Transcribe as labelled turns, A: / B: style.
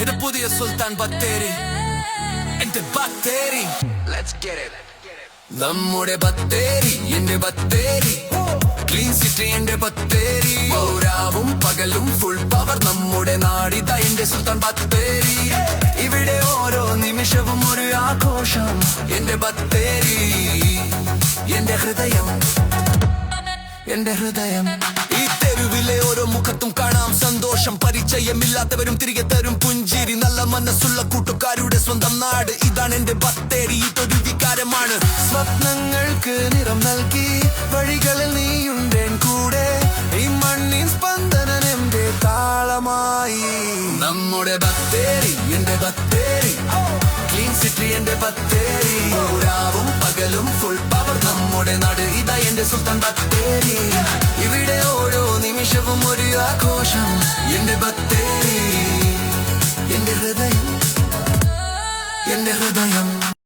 A: ഇത് പുതിയ സുൽത്താൻ ബത്തേരി, എന്റെ ബത്തേരി. Let's get it. നമ്മുടെ ബത്തേരി, എന്റെ ബത്തേരി, ക്ലീൻ സിറ്റി എന്റെ ബത്തേരി. രാവും പകലും ഫുൾ പവർ നമ്മുടെ നാടിത എന്റെ സുൽത്താൻ ബത്തേരി. ഇവിടെ ഓരോ നിമിഷവും ഒരു ആഘോഷം. എന്റെ ബത്തേരി, എന്റെ ഹൃദയം, എന്റെ ഹൃദയം. ഈ തെരുവിലെ ഓരോ മുഖത്തും കാണാം സന്തോഷം. പരിചയമില്ലാത്തവരും തിരികെ തരും പുഞ്ചിരി. നല്ല മനസ്സുള്ള കൂട്ടുകാരുടെ സ്വന്തം നാട്. ഇതാണ് എന്റെ ബത്തേരി, ഇതൊരു വികാരമാണ്. സ്വപ്നങ്ങൾക്ക് നിറം നൽകി വഴികളിൽ നീയുണ്ടേൻ കൂടെ. ഈ മണ്ണിൻ സ്പന്ദനം എന്റെ താളമായി. നമ്മുടെ ബത്തേരി, എന്റെ ബത്തേരി, ക്ലീൻ സിറ്റി എന്റെ ബത്തേരി. രാവും പകലും ഫുൾ പവർ നമ്മുടെ നാട്. ഇതാ എന്റെ സുൽത്താൻ ബത്തേരി. ഇവിടെ ഓരോ നിമിഷവും ഒരു ആഘോഷം. എന്റെ ബത്തേരി, എന്റെ ഹൃദയം, എന്റെ ഹൃദയം.